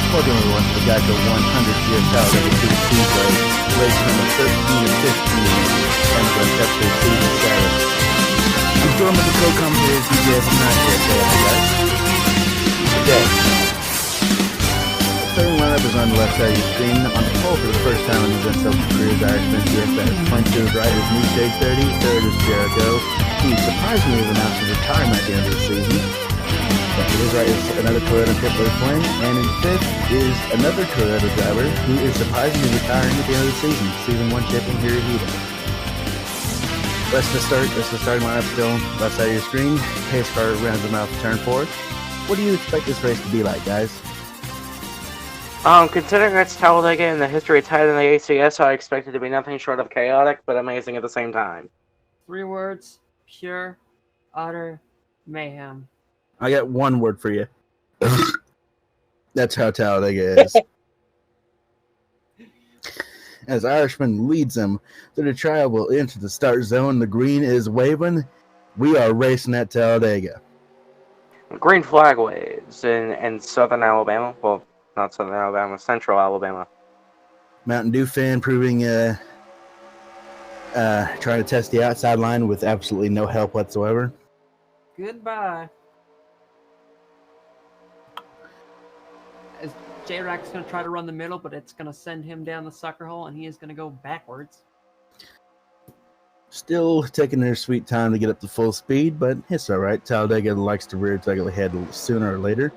Welcome everyone to the GEICO 100 year Talladega Speedway, race number 13 of 15, Amazon Texas Season 7. I'm joined with the co-commentators DJ from Night here today, guys. Today, the starting lineup is on the left side of your screen. On the pole for the first time in his unselfish career, Irishman GFS. Point to his right is New Shade 30, third is Jericho. He surprisingly has announced his retirement at the end of the season. To his right is another Toyota Pit-Boy Flame, and in fifth is another Toyota driver who is surprisingly retiring at the end of the season. Season 1 champion Hirohito. That's the starting lineup still left side of your screen. Pace car rounds them out for turn 4. What do you expect this race to be like, guys? Considering it's Talladega and the history tied in the ACS, I expect it to be nothing short of chaotic, but amazing at the same time. 3 words: pure, utter mayhem. I got one word for you. That's how Talladega is. As Irishman leads them through the trial into the start zone, the green is waving. We are racing at Talladega. Green flag waves in southern Alabama. Well, not southern Alabama, central Alabama. Mountain Dew fan proving trying to test the outside line with absolutely no help whatsoever. Goodbye. As J-Rack's going to try to run the middle, but it's going to send him down the sucker hole, and he is going to go backwards. Still taking their sweet time to get up to full speed, but it's all right. Talladega likes to rear its ugly head sooner or later.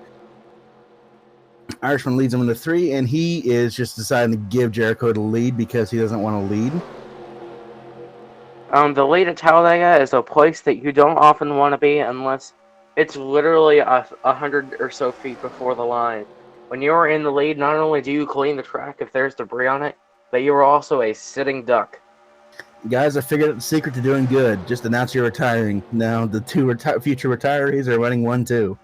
Irishman leads him into 3, and he is just deciding to give Jericho the lead because he doesn't want to lead. The lead at Talladega is a place that you don't often want to be unless it's literally 100 or so feet before the line. When you're in the lead, not only do you clean the track if there's debris on it, but you're also a sitting duck. Guys, I figured out the secret to doing good. Just announce you're retiring. Now, the 2 future retirees are running 1-2.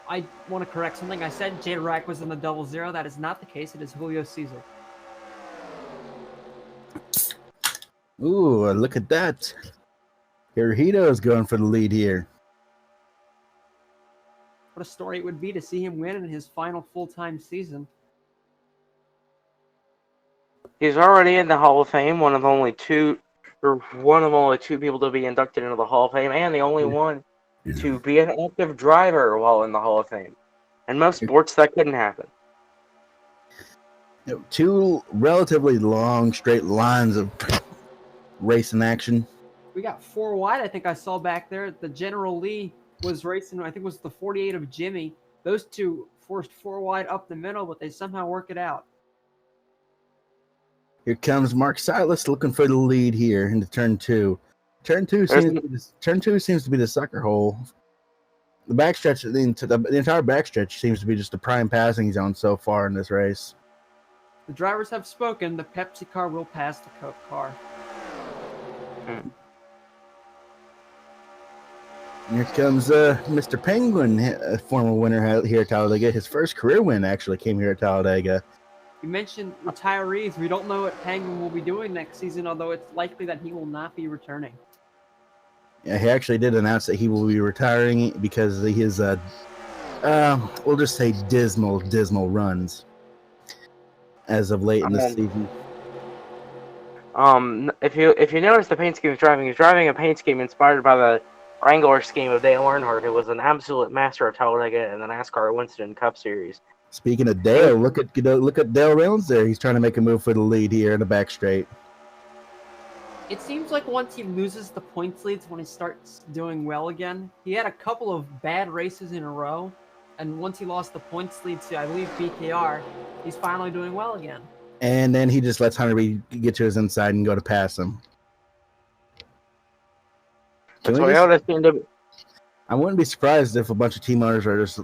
I want to correct something. I said J-Rack was in the 00. That is not the case. It is Julio Cesar. Ooh, look at that. Hirohito is going for the lead here. What a story it would be to see him win in his final full-time season. He's already in the Hall of Fame, one of only two people to be inducted into the Hall of Fame, and the only one to be an active driver while in the Hall of Fame. In most sports, that couldn't happen. 2 relatively long, straight lines of racing action. We got 4 wide, I think I saw back there. The General Lee was racing, I think it was the 48 of Jimmy. Those 2 forced 4 wide up the middle, but they somehow work it out. Here comes Mark Silas looking for the lead here into turn 2. Turn 2 seems to be the sucker hole. The backstretch, the entire backstretch seems to be just a prime passing zone so far in this race. The drivers have spoken. The Pepsi car will pass the Coke car. Here comes Mr. Penguin, a former winner here at Talladega. His first career win actually came here at Talladega. You mentioned retirees. We don't know what Penguin will be doing next season, although it's likely that he will not be returning. Yeah, he actually did announce that he will be retiring because of his, we'll just say dismal runs as of late in this season. If you notice the paint scheme he's driving a paint scheme inspired by the Wrangler scheme of Dale Earnhardt, who was an absolute master of Talladega in the NASCAR Winston Cup Series. Speaking of Dale, look at Dale Reynolds there. He's trying to make a move for the lead here in the back straight. It seems like once he loses the points leads, when he starts doing well again. He had a couple of bad races in a row, and once he lost the points lead to, I believe, BKR, he's finally doing well again. And then he just lets Hunter get to his inside and go to pass him. I wouldn't be surprised if a bunch of team owners are just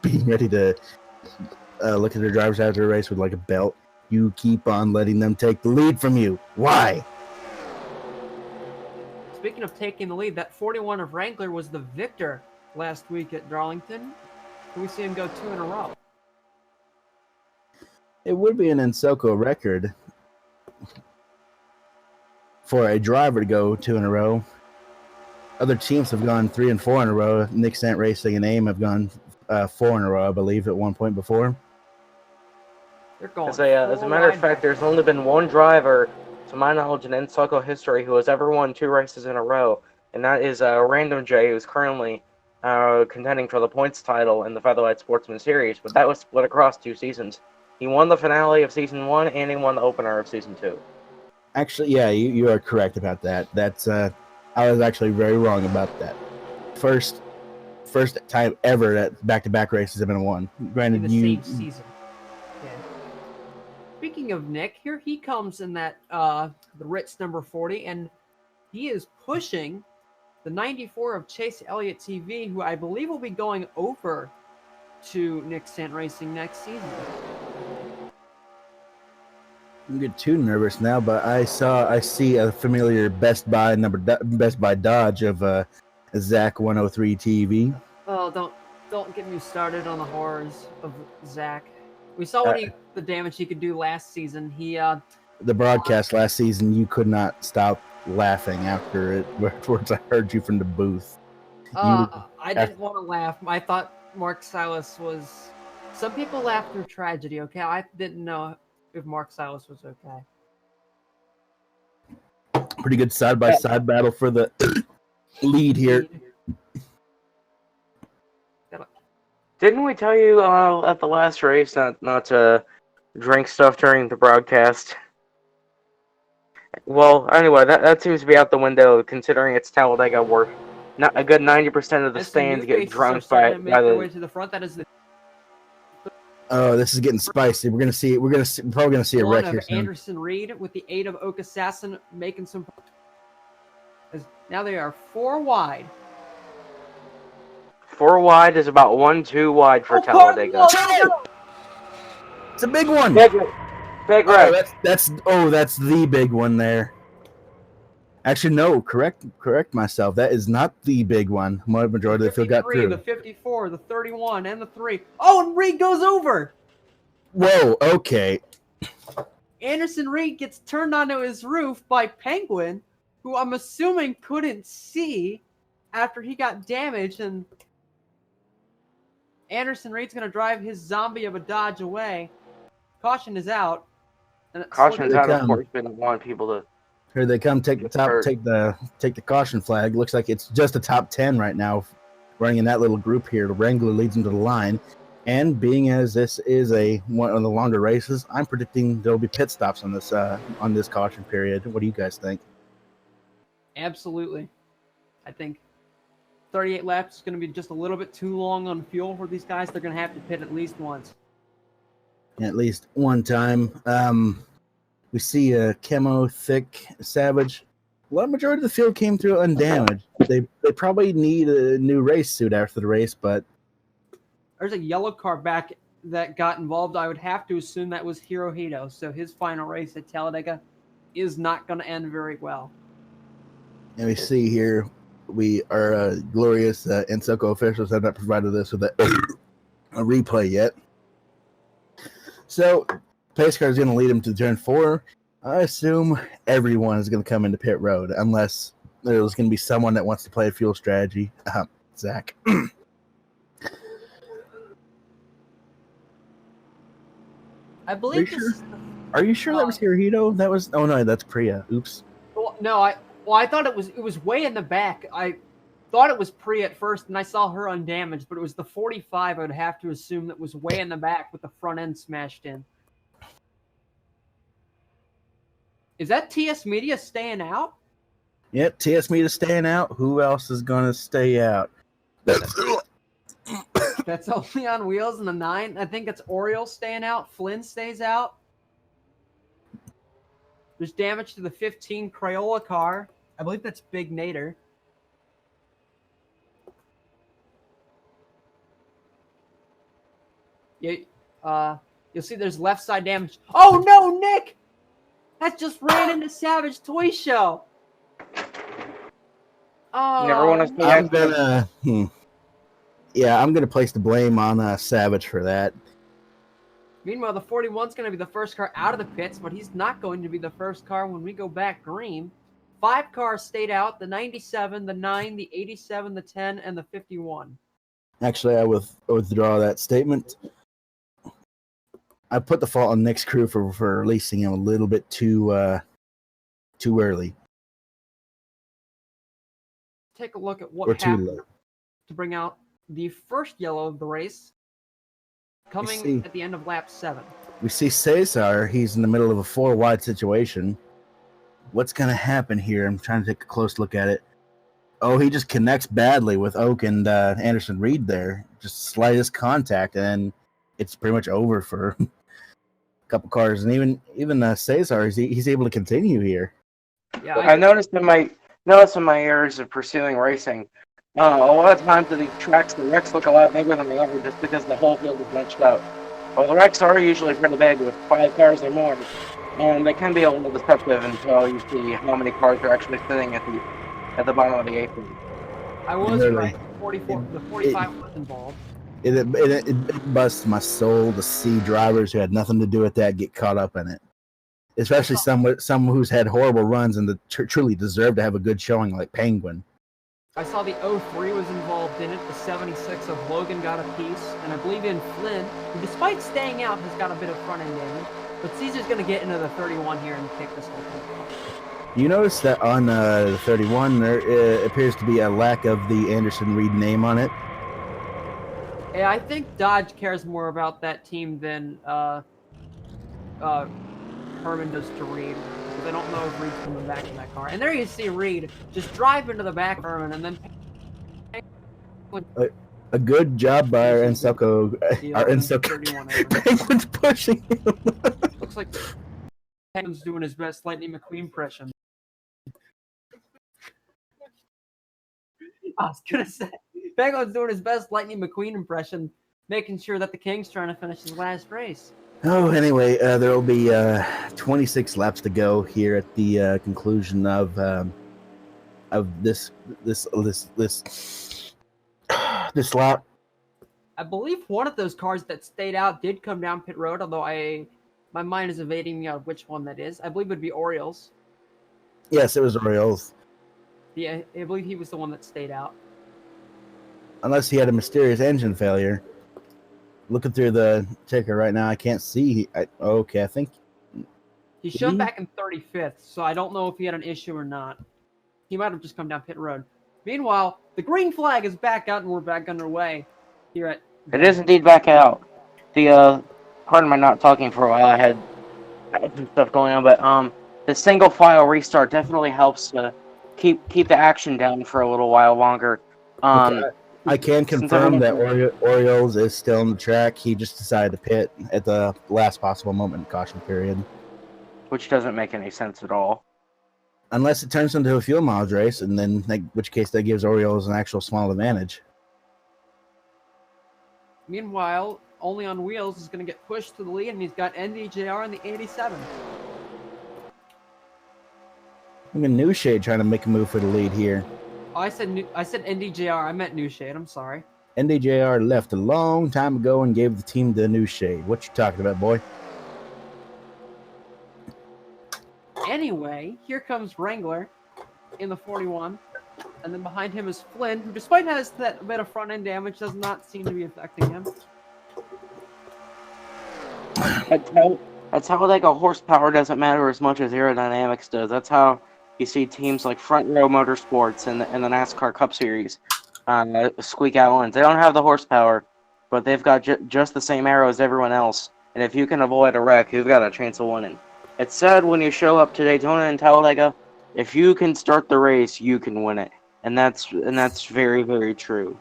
being ready to look at their drivers after a race with like a belt. You keep on letting them take the lead from you. Why? Speaking of taking the lead, that 41 of Wrangler was the victor last week at Darlington. Can we see him go 2 in a row? It would be an Ensoco record for a driver to go 2 in a row. Other teams have gone 3 and 4 in a row. Nick Sant Racing and AIM have gone 4 in a row, I believe, at one point before. They're going As a matter of fact, there's only been one driver, to my knowledge, in NSUCO history who has ever won 2 races in a row, and that is Random J, who's currently contending for the points title in the Featherweight Sportsman Series, but that was split across 2 seasons. He won the finale of Season 1, and he won the opener of Season 2. Actually, yeah, you are correct about that. That's I was actually very wrong about that. First time ever that back-to-back races have been won. Granted, in the same season. Yeah. Speaking of Nick, here he comes in that the Ritz number 40, and he is pushing the 94 of Chase Elliott TV, who I believe will be going over to Nick Sant Racing next season. I'm getting too nervous now, but I see a familiar Best Buy Dodge of Zach 103 TV. Oh, don't get me started on the horrors of Zach. We saw the damage he could do last season. The broadcast last season, you could not stop laughing after it. Afterwards, I heard you from the booth. I didn't want to laugh. I thought Mark Silas was. Some people laugh through tragedy. Okay, I didn't know if Mark Silas was okay. Pretty good side-by-side battle for the lead here. Didn't we tell you at the last race not to drink stuff during the broadcast? Well, anyway, that seems to be out the window considering it's Talladega, where not a good 90% of the stands get drunk by the way to the front. That is the. Oh, this is getting spicy. We're probably gonna see a wreck here soon. Anderson Reed with the aid of Oak Assassin making some. Now they are 4 wide. 4 wide is about 1-2 wide for Talladega. It's a big one. Big wreck. That's the big one there. Actually, no. Correct myself. That is not the big one. Majority of the field got through. The 54, the 31, and the 3. Oh, and Reed goes over. Whoa. Okay. Anderson Reed gets turned onto his roof by Penguin, who I'm assuming couldn't see after he got damaged, and Anderson Reed's going to drive his zombie of a Dodge away. Caution is out. Caution is out. Of course, been wanting people to. Here they come. Take the caution flag. Looks like it's just a top 10 right now, running in that little group here. The Wrangler leads into the line, and being as this is one of the longer races, I'm predicting there'll be pit stops on this caution period. What do you guys think? Absolutely, I think 38 laps is going to be just a little bit too long on fuel for these guys. They're going to have to pit at least once. At least one time. We see a Camo Thick Savage. A majority of the field came through undamaged. They probably need a new race suit after the race, but there's a yellow car back that got involved. I would have to assume that was Hirohito. So his final race at Talladega is not going to end very well. And we see here, our glorious NSUCO officials have not provided us with a replay yet. So, pace car is going to lead him to turn 4. I assume everyone is going to come into pit road, unless there's going to be someone that wants to play a fuel strategy. Zach. I believe Are you sure that was Hirohito? That was. Oh no, that's Priya. Oops. Well, no, I thought it was way in the back. I thought it was Priya at first, and I saw her undamaged, but it was the 45. I would have to assume that was way in the back with the front end smashed in. Is that TS Media staying out? Yep, TS Media staying out. Who else is going to stay out? That's only on wheels in the 9. I think it's Oriole staying out. Flynn stays out. There's damage to the 15 Crayola car. I believe that's Big Nader. You'll see there's left side damage. Oh no, Nick! That just ran into Savage Toy Show. Oh, never want to see I'm gonna. Yeah, I'm gonna place the blame on Savage for that. Meanwhile, the 41's going to be the first car out of the pits, but he's not going to be the first car when we go back green. 5 cars stayed out: the 97, the 9, the 87, the 10, and the 51. Actually, I withdraw that statement. I put the fault on Nick's crew for releasing him a little bit too early. Take a look at Or what too happened late. to bring out the first yellow of the race, coming at the end of lap 7. We see Cesar. He's in the middle of a 4 wide situation. What's going to happen here? I'm trying to take a close look at it. Oh, he just connects badly with Oak and Anderson Reed there. Just slightest contact, and it's pretty much over for a couple cars. And even Cesar, he's able to continue here. Yeah, I noticed in my years of pursuing racing, a lot of times at these tracks, the wrecks look a lot bigger than they ever, just because the whole field is bunched out. Well, the wrecks are usually pretty big, with 5 cars or more, and they can be a little deceptive until you see how many cars are actually sitting at the bottom of the apron. I was right. The 45 was involved. It busts my soul to see drivers who had nothing to do with that get caught up in it. Especially some who's had horrible runs and truly deserve to have a good showing, like Penguin. I saw the 03 was involved in it. The 76 of Logan got a piece, and I believe in Flynn, who despite staying out has got a bit of front end damage. But Caesar's going to get into the 31 here and kick this whole thing off. You notice that on the 31 there appears to be a lack of the Anderson Reed name on it. Yeah, I think Dodge cares more about that team than Herman does to Reed, because I don't know if Reed's coming back in that car. And there you see Reed just drive into the back of Herman, and then a good job by our Enselco. Penguin's pushing him. Looks like Penguin's doing his best Lightning McQueen impression. I was gonna say, Penguin's doing his best Lightning McQueen impression, making sure that the King's trying to finish his last race. Oh, anyway, there will be 26 laps to go here at the conclusion of this lap. I believe one of those cars that stayed out did come down pit road, although my mind is evading me on which one that is. I believe it would be Orioles. Yes, it was Orioles. Yeah, I believe he was the one that stayed out. Unless he had a mysterious engine failure. Looking through the ticker right now, I can't see. I think he showed back in 35th, so I don't know if he had an issue or not. He might have just come down pit road. Meanwhile, the green flag is back out, and we're back underway here at. It is indeed back out. Pardon my not talking for a while. I had some stuff going on, but the single file restart definitely helps to keep the action down for a little while longer. I can confirm that Orioles is still on the track. He just decided to pit at the last possible moment in caution period. Which doesn't make any sense at all. Unless it turns into a fuel mileage race, and then in which case that gives Orioles an actual small advantage. Meanwhile, Only on Wheels is going to get pushed to the lead, and he's got NDJR in the 87. Look at New Shade trying to make a move for the lead here. Oh, I said NDJR. I meant New Shade. I'm sorry. NDJR left a long time ago and gave the team the New Shade. What you talking about, boy? Anyway, here comes Wrangler in the 41. And then behind him is Flynn, who despite has that bit of front-end damage, does not seem to be affecting him. That's how like a horsepower doesn't matter as much as aerodynamics does. That's how you see teams like Front Row Motorsports and the NASCAR Cup Series squeak out wins. They don't have the horsepower, but they've got just the same aero as everyone else. And if you can avoid a wreck, you've got a chance of winning. It's sad when you show up to Daytona and Talladega, if you can start the race, you can win it. And that's very, very true.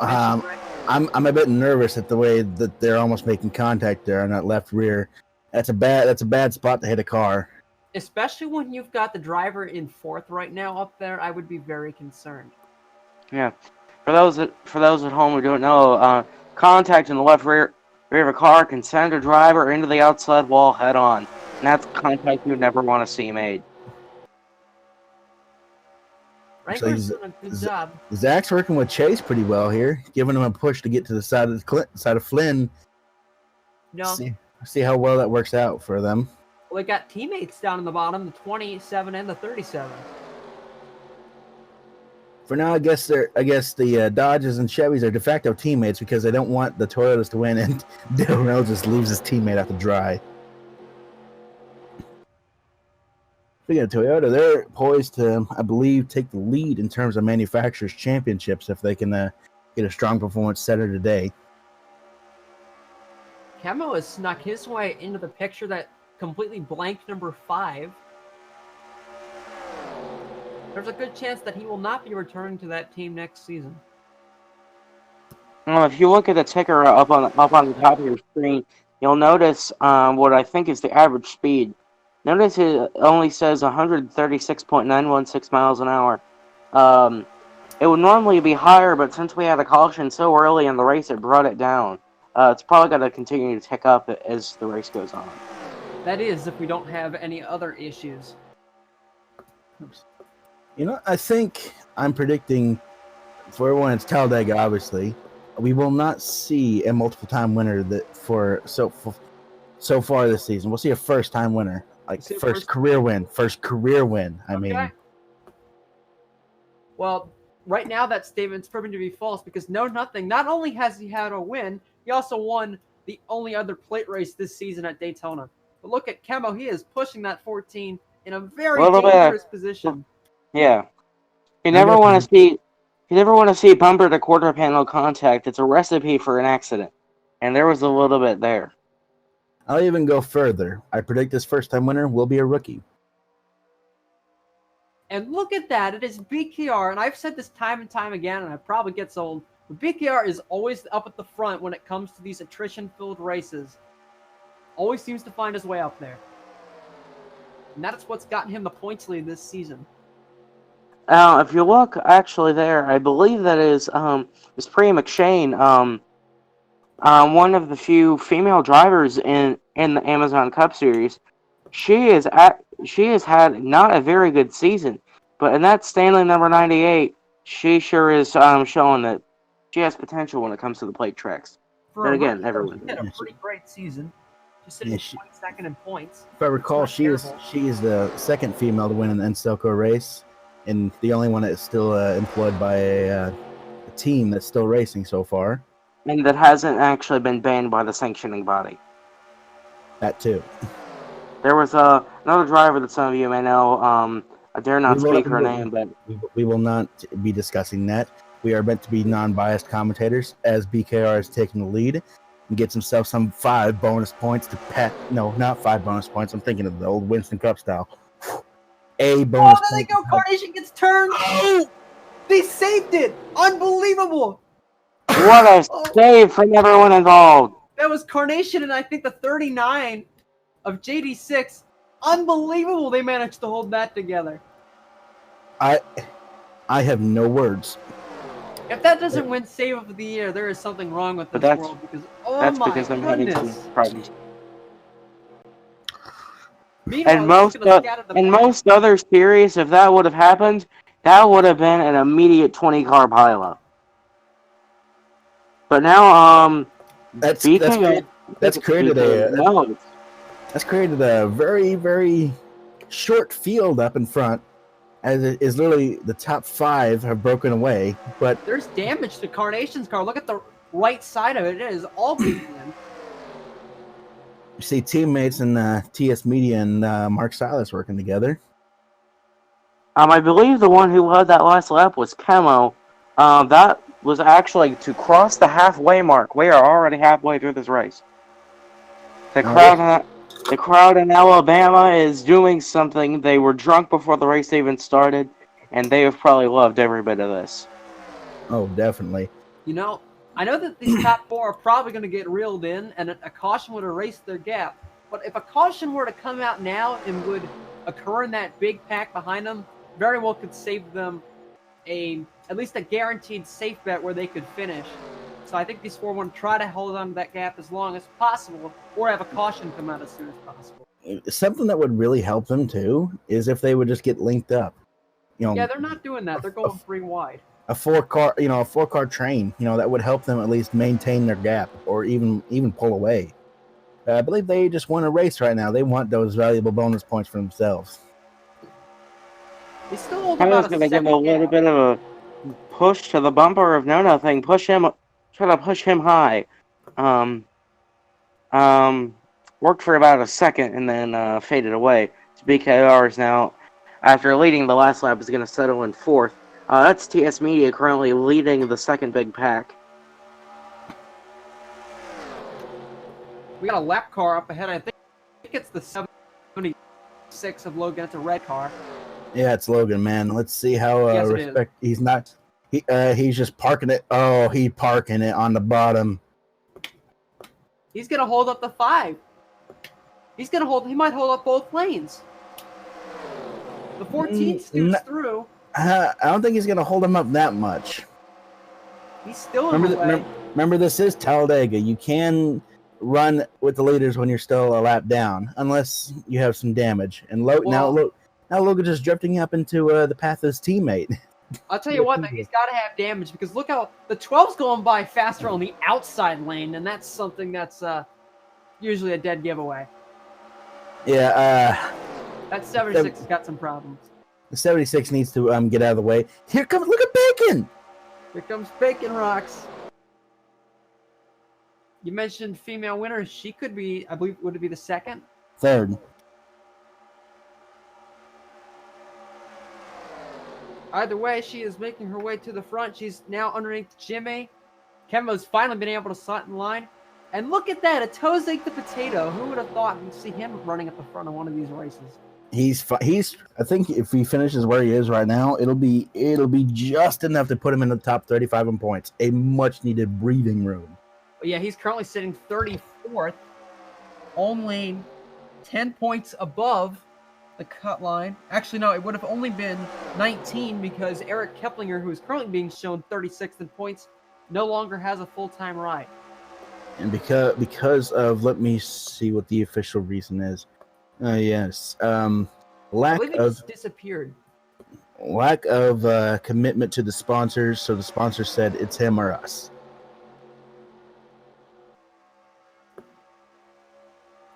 I'm a bit nervous at the way that they're almost making contact there on that left rear. That's a bad spot to hit a car. Especially when you've got the driver in fourth right now up there, I would be very concerned. Yeah, for those at home who don't know, contact in the left rear of a car can send a driver into the outside wall head on, and that's contact you'd never want to see made. Wrangler's doing a good job. Zach's working with Chase pretty well here, giving him a push to get to the side of Flynn. No. See how well that works out for them. Well, they got teammates down in the bottom, the 27 and the 37. For now, I guess the Dodges and Chevys are de facto teammates because they don't want the Toyotas to win, and Dale Reynolds just leaves his teammate out to dry. Speaking of Toyota, they're poised to, I believe, take the lead in terms of manufacturers' championships if they can get a strong performance setter today. Camo has snuck his way into the picture that completely blanked number 5. There's a good chance that he will not be returning to that team next season. Well, if you look at the ticker up on the top of your screen, you'll notice what I think is the average speed. Notice it only says 136.916 miles an hour. It would normally be higher, but since we had a caution so early in the race, it brought it down. It's probably going to continue to tick up as the race goes on. That is, if we don't have any other issues. Oops. I think I'm predicting for everyone it's Talladega, obviously. We will not see a multiple-time winner so far this season. We'll see a first-time winner, like first career win. I mean, well, right now that statement's proven to be false because not only has he had a win, he also won the only other plate race this season at Daytona. But look at Kemo; he is pushing that 14 in a very dangerous position. Yeah, you never want to see bumper to quarter panel contact. It's a recipe for an accident, and there was a little bit there. I'll even go further. I predict this first-time winner will be a rookie. And look at that. It is BKR, and I've said this time and time again, and it probably gets old, but BKR is always up at the front when it comes to these attrition-filled races. Always seems to find his way up there. And that's what's gotten him the points lead this season. If you look actually there, I believe that is Priya McShane, one of the few female drivers in the Amazon Cup Series. She has had not a very good season, but in that Stanley number 98, she sure is showing that she has potential when it comes to the plate tracks. But again, everyone had a pretty great season. Just sitting 22nd in points. If I recall, she is the second female to win an Enstelco race, and the only one that is still employed by a team that's still racing so far. And that hasn't actually been banned by the sanctioning body. That too. There was another driver that some of you may know. I dare not speak her name, but we will not be discussing that. We are meant to be non-biased commentators, as BKR is taking the lead and gets himself some 5 bonus points to pat. No, not 5 bonus points. I'm thinking of the old Winston Cup style. A bonus. Oh, there they go. Carnation gets turned. Oh, they saved it. Unbelievable. What a save from everyone involved. That was Carnation and I think the 39 of JD6. Unbelievable they managed to hold that together. I have no If that doesn't win Save of the Year, there is something wrong with this world because that's because I'm having some problems. Meanwhile, most other series, if that would have happened, that would have been an immediate 20-car pileup. But now, that's created a very, very short field up in front, as it is literally the top 5 have broken away. But there's damage to Carnation's car. Look at the right side of it; it is all beaten in. You see teammates in TS Media and Mark Silas working together. I believe the one who led that last lap was Kemo. That was actually to cross the halfway mark. We are already halfway through this race. The crowd in Alabama is doing something. They were drunk before the race even started, and they have probably loved every bit of this. Oh, definitely. I know that these top 4 are probably going to get reeled in, and a caution would erase their gap. But if a caution were to come out now and would occur in that big pack behind them, very well could save them at least a guaranteed safe bet where they could finish. So I think these 4 want to try to hold on to that gap as long as possible, or have a caution come out as soon as possible. Something that would really help them too is if they would just get linked up. Yeah, they're not doing that. They're going 3 wide. A 4-car train, that would help them at least maintain their gap or even pull away. I believe they just won a race right now. They want those valuable bonus points for themselves. They still hold I was about going to give a little bit of push to the bumper of Know Nothing. Push him. Try to push him high. Um, worked for about a second and then faded away. So BKR is now, after leading the last lap, is going to settle in fourth. That's TS Media currently leading the second big pack. We got a lap car up ahead. I think it's the 76 of Logan. It's a red car. Yeah, it's Logan, man. Let's see how Yes, it respect. He's not. He's just parking it. Oh, he parking it on the bottom. He's gonna hold up the 5. He's gonna hold. He might hold up both lanes. The 14 scoots through. I don't think he's gonna hold him up that much. He's still in the way. Remember, this is Talladega. You can run with the leaders when you're still a lap down, unless you have some damage. And now Logan just drifting up into the path of his teammate. I'll tell you what, though, he's got to have damage because look how the 12's going by faster on the outside lane, and that's something that's usually a dead giveaway. Yeah, that 76 has got some problems. The 76 needs to get out of the way. Here comes, look at Bacon! Here comes Bacon Rocks. You mentioned female winner. She could be, I believe, would it be the second? Third. Either way, she is making her way to the front. She's now underneath Jimmy. Kemba's finally been able to slot in line. And look at that, a Tozek the Potato. Who would have thought we'd see him running at the front of one of these races? He's. I think if he finishes where he is right now, it'll be just enough to put him in the top 35 in points. A much needed breathing room. But yeah, he's currently sitting 34th, only 10 points above the cut line. Actually, no, it would have only been 19 because Eric Keplinger, who is currently being shown 36th in points, no longer has a full-time ride. And because of, let me see what the official reason is. Yes, lack of disappeared. Lack of commitment to the sponsors. So the sponsor said it's him or us.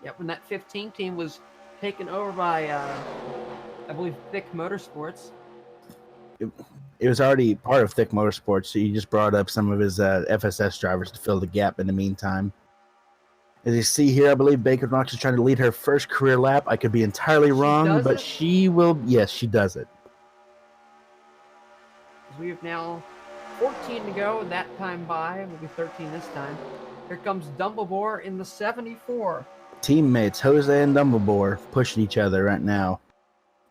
Yeah, when that 15 team was taken over by, I believe, Thick Motorsports. It was already part of Thick Motorsports, so he just brought up some of his FSS drivers to fill the gap in the meantime. As you see here, I believe Bacon Rocks is trying to lead her first career lap. I could be entirely wrong, but she will. Yes, she does it. We have now 14 to go. That time by will be 13 this time. Here comes Dumbledore in the 74. Teammates Jose and Dumbledore pushing each other right now.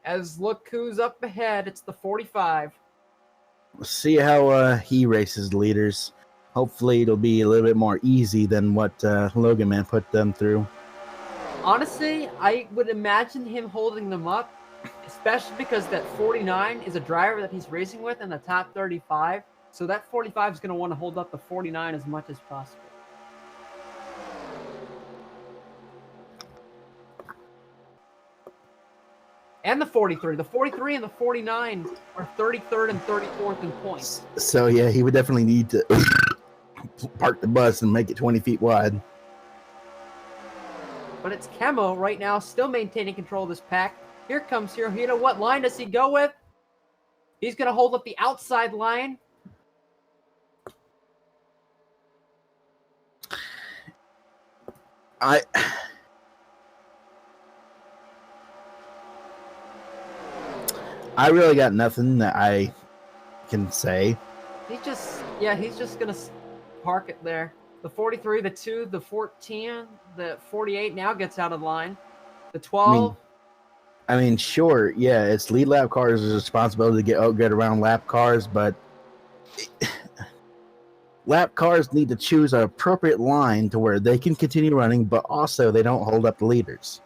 As look who's up ahead, it's the 45. Let's see how he races leaders. Hopefully it'll be a little bit more easy than what Logan Man put them through. Honestly, I would imagine him holding them up, especially because that 49 is a driver that he's racing with in the top 35. So that 45 is going to want to hold up the 49 as much as possible. And the 43. The 43 and the 49 are 33rd and 34th in points. So, yeah, he would definitely need to park the bus and make it 20 feet wide. But it's Kemo right now, still maintaining control of this pack. Here comes Hirohito. What line does he go with? He's going to hold up the outside line. I really got nothing that I can say. He's just going to park it there. The 43, the 2, the 14, the 48 now gets out of line. The 12. I mean, sure, yeah, it's lead lap cars' responsibility to get around lap cars, but lap cars need to choose an appropriate line to where they can continue running, but also they don't hold up the leaders.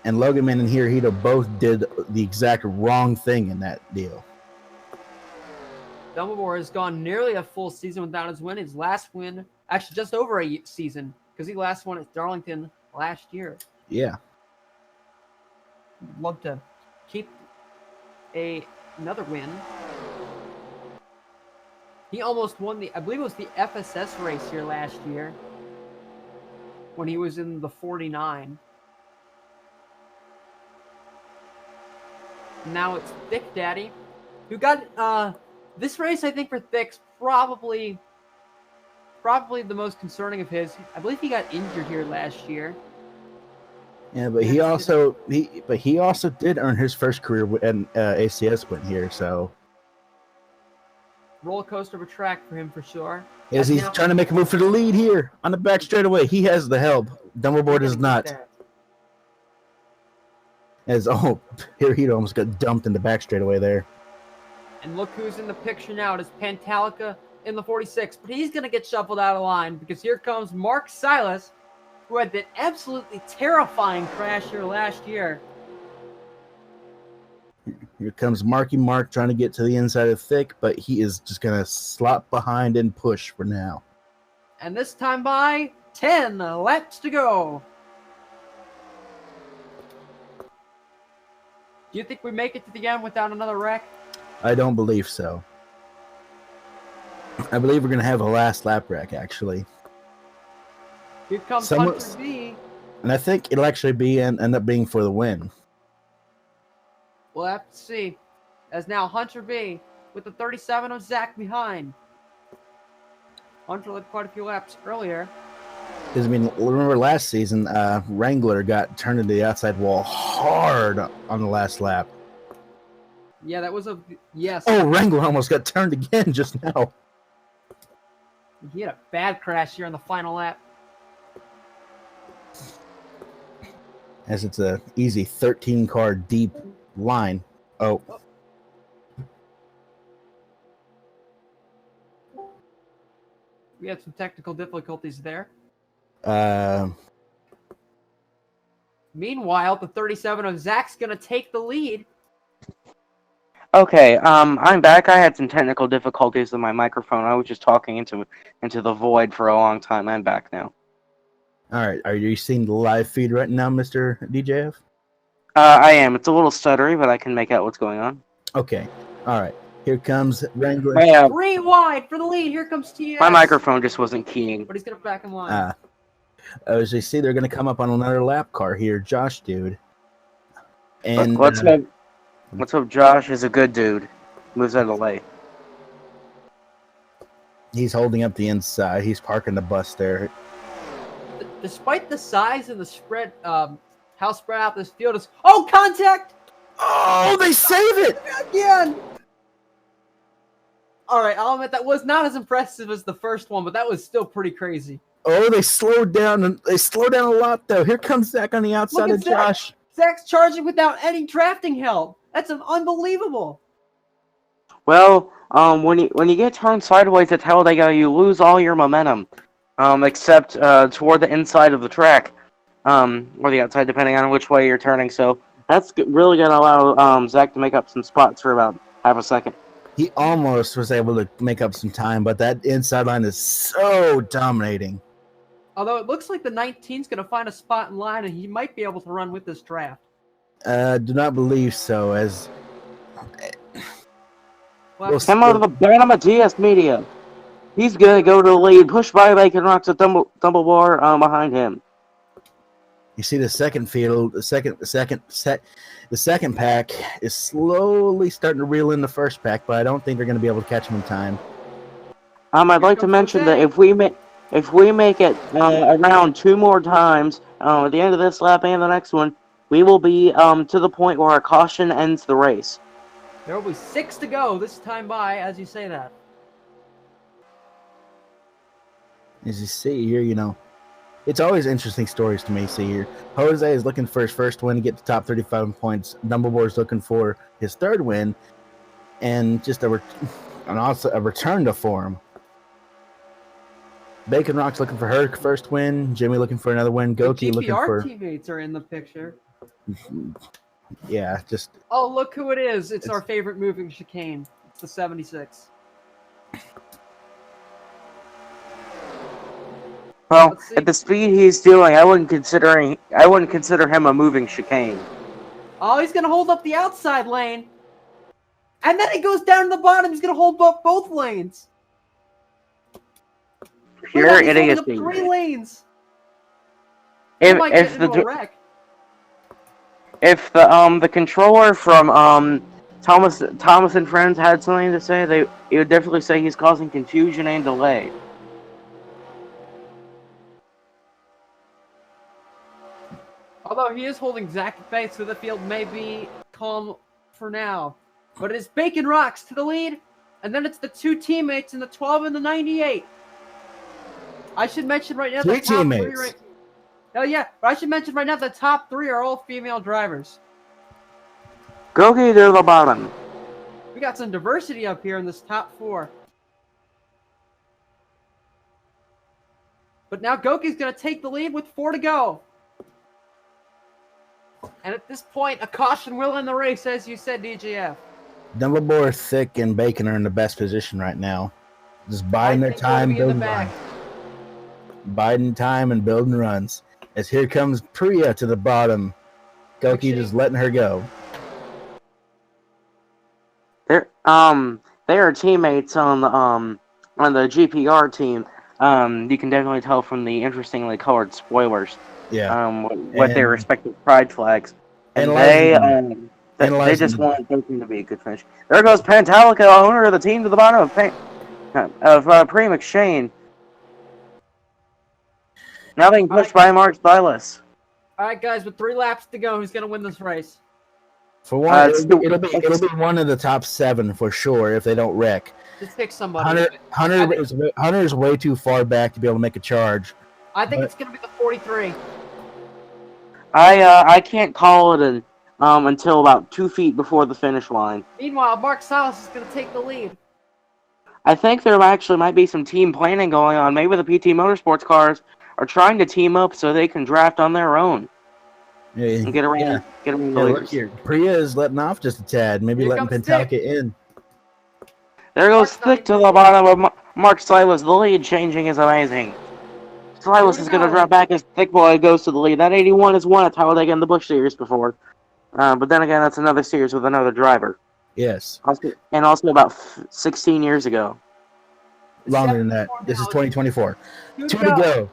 And Logan Man and Hirohito both did the exact wrong thing in that deal. Dumbledore has gone nearly a full season without his win. His last win, actually just over a season, because he last won at Darlington last year. Yeah. Love to keep another win. He almost won I believe it was the FSS race here last year when he was in the 49. Now it's Thick Daddy, who got This race, I think, for Thick's probably the most concerning of his. I believe he got injured here last year. Yeah, but he also did earn his first career ACS win here. So Roller coaster of a track for him for sure. as he's trying to make a move for the lead here on the back straightaway, he has the help. Dumbledore does not. As here he almost got dumped in the back straightaway there. And look who's in the picture now. It is Pantalica in the 46, but he's going to get shuffled out of line because here comes Mark Silas, who had that absolutely terrifying crash here last year. Here comes Marky Mark trying to get to the inside of Thick, but he is just going to slop behind and push for now. And this time by 10 laps to go. Do you think we make it to the end without another wreck? I don't believe so. I believe we're going to have a last lap wreck, actually. Here comes Hunter B. And I think it'll actually end up being for the win. We'll have to see. As now Hunter B with the 37 of Zach behind. Hunter led quite a few laps earlier. Because, I mean, remember last season, Wrangler got turned into the outside wall hard on the last lap. Yeah, that was yes. Oh, Wrangler almost got turned again just now. He had a bad crash here in the final lap. As it's a easy 13-car deep line. Oh. We had some technical difficulties there. Meanwhile, the 37 of Zach's going to take the lead. Okay, I'm back. I had some technical difficulties with my microphone. I was just talking into the void for a long time. I'm back now. All right. Are you seeing the live feed right now, Mr. DJF? I am. It's a little stuttery, but I can make out what's going on. Okay. All right. Here comes Wrangler. Yeah. 3 wide for the lead. Here comes TS. My microphone just wasn't keying. But he's going to back in line. As you see, they're going to come up on another lap car here. Josh, dude. And let's hope Josh is a good dude. Moves out of the way. He's holding up the inside. He's parking the bus there. Despite the size and the spread, how spread out this field is. Oh, contact! Oh, they save it again. All right, I'll admit that was not as impressive as the first one, but that was still pretty crazy. Oh, they slowed down. They slowed down a lot, though. Here comes Zach on the outside of Josh. Zach's charging without any drafting help. That's unbelievable. Well, when you get turned sideways at Talladega, you lose all your momentum, except toward the inside of the track, or the outside, depending on which way you're turning. So that's really going to allow Zach to make up some spots for about half a second. He almost was able to make up some time, but that inside line is so dominating. Although it looks like the 19's going to find a spot in line, and he might be able to run with this draft. Do not believe so, as... Come out of the Bantam GS Media. He's going to go to the lead, pushed by Bacon Rocks at Dumbledore behind him. You see the second field, the second pack is slowly starting to reel in the first pack, but I don't think they're going to be able to catch him in time. I'd like to mention that if we make it around 2 more times at the end of this lap and the next one, we will be to the point where a caution ends the race. There will be 6 to go this time by, as you say that. As you see here, it's always interesting stories to me. See here, Jose is looking for his first win to get to top 35 points. Dumbledore is looking for his third win, and just also a return to form. Bacon Rock's looking for her first win. Jimmy looking for another win. Goki looking for. Teammates are in the picture. Yeah, just. Oh, look who it is! It's our favorite moving chicane. It's the 76. Well, at the speed he's doing, I wouldn't consider him a moving chicane. Oh, he's gonna hold up the outside lane, and then he goes down to the bottom. He's gonna hold up both lanes. Pure idiocy. 3 lanes. If the controller from Thomas and friends had something to say. He would definitely say he's causing confusion and delay. Although he is holding Zach at bay, so the field may be calm for now. But it is Bacon Rocks to the lead, and then it's the two teammates in the 12 and the 98. I should mention right now Three the top teammates. three. Oh yeah, but I should mention right now the top three are all female drivers. Gogi to the bottom. We got some diversity up here in this top four. But now Goki's going to take the lead with 4 to go. And at this point, a caution will end the race, as you said, DJF. Dumbledore, Thick, and Bacon are in the best position right now. Just biding their time, building runs. Biding time and building runs. As here comes Priya to the bottom. Goki just letting her go. They are teammates on the GPR team. You can definitely tell from the interestingly colored spoilers. Yeah. What their respective pride flags. And they just want Bacon to be a good finish. There goes Pantalica, owner of the team, to the bottom of Pre McShane. Now being pushed by Mark Silas. All right, guys, with 3 laps to go, who's going to win this race? For one, it'll be one of the top 7 for sure if they don't wreck. Just pick somebody. Hunter is way too far back to be able to make a charge. I think it's going to be the 43. I can't call it until about 2 feet before the finish line. Meanwhile, Mark Silas is going to take the lead. I think there actually might be some team planning going on. Maybe the PT Motorsports cars are trying to team up so they can draft on their own. Yeah, and get around the leaders. Here. Priya is letting off just a tad. Maybe letting Pantalica in. There goes Thick to the bottom of Mark Silas. The lead changing is amazing. Silas is going to drop back as Thick Boy goes to the lead. That 81 has won at Talladega in the Busch Series before. But then again, that's another series with another driver. Yes. Also about 16 years ago. Longer than that. This is 2024. 2 to go.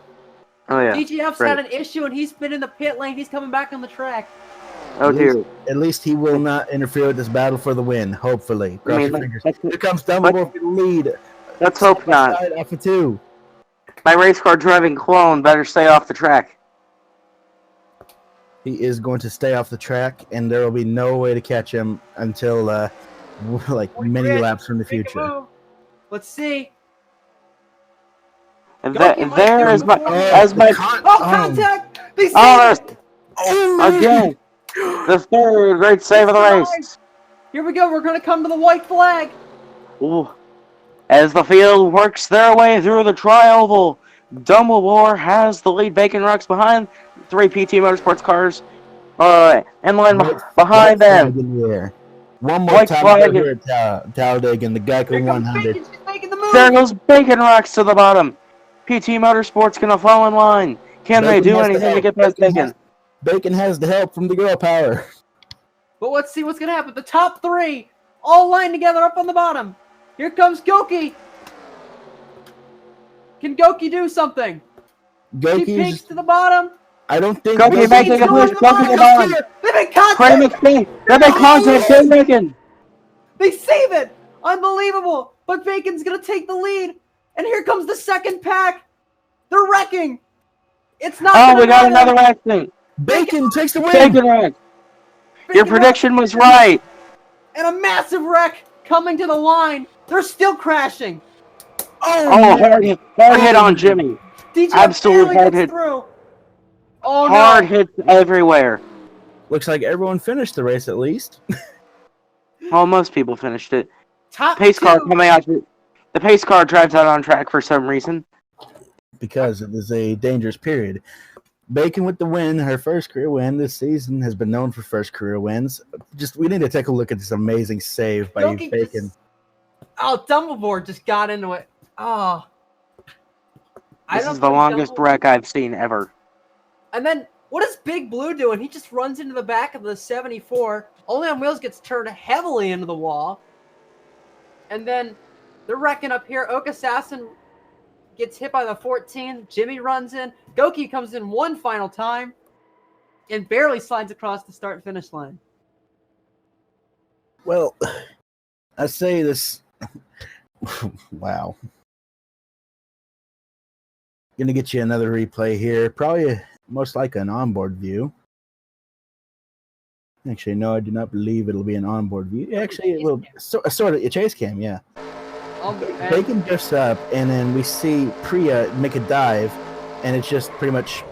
Oh, yeah. DGF's had an issue, and he's been in the pit lane. He's coming back on the track. Oh, dear. At least he will not interfere with this battle for the win, hopefully. Cross your fingers. Here comes Dumbledore for the lead. Let's hope not. Off of 2. My race car driving clone better stay off the track. He is going to stay off the track, and there will be no way to catch him until many laps from the future. Let's see. And there is my contact! They again, the third great save of the race. Here we go. We're going to come to the white flag. Ooh. As the field works their way through the tri-oval, Dumbledore has the lead. Bacon Rocks behind 3 PT Motorsports cars. In line behind them. One more time here at Talladega in the GEICO 100. There goes Bacon Rocks to the bottom. PT Motorsports gonna fall in line. Can they do anything to get past Bacon? Bacon has the help from the girl power. But let's see what's gonna happen. The top 3 all lined together up on the bottom. Here comes Goki. Can Goki do something? She peeks to the bottom. I don't think Goki making a push. Goki the bottom. They make contact. They make contact. Bacon. They save it. Unbelievable. But Bacon's gonna take the lead. And here comes the second pack. They're wrecking. It's not. Oh, we got another accident. Bacon takes the win. Bacon wreck. Your prediction was right. And a massive wreck coming to the line. They're still crashing. Oh, hard hit on Jimmy. DJ Absolute hard hit. Through. Oh, hard hits everywhere. Looks like everyone finished the race at least. Well, most people finished it. Top pace 2. car coming out. The pace car drives out on track for some reason. Because it is a dangerous period. Bacon with the win, her first career win this season, has been known for first career wins. We need to take a look at this amazing save by Bacon. Dumbledore just got into it. Oh. This is the longest wreck I've seen ever. And then, what is Big Blue doing? He just runs into the back of the 74. Only on Wheels gets turned heavily into the wall. And then, they're wrecking up here. Oak Assassin gets hit by the 14. Jimmy runs in. Goki comes in one final time. And barely slides across the start-finish line. Well, I say this. Wow. Gonna get you another replay here. Probably most likely an onboard view. Actually, no, I do not believe it'll be an onboard view. Actually, it will. Sort of a chase cam, yeah. And Bacon drifts up, and then we see Priya make a dive, and it's just pretty much,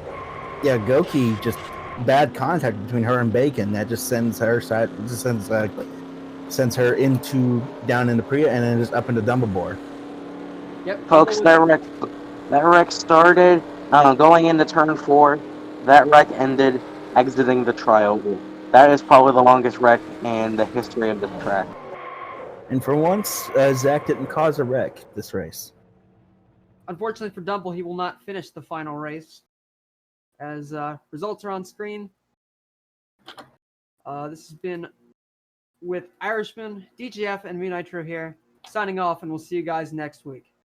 yeah, Goki just bad contact between her and Bacon that just sends her sends her down into Priya, and then just up into Dumbledore. Yep, Folks, that wreck started going into turn 4. That wreck ended exiting the trial. That is probably the longest wreck in the history of this track. And for once, Zach didn't cause a wreck this race. Unfortunately for Dumble, he will not finish the final race. As results are on screen. This has been with Irishman, DGF, and me Nitro here, signing off, and we'll see you guys next week.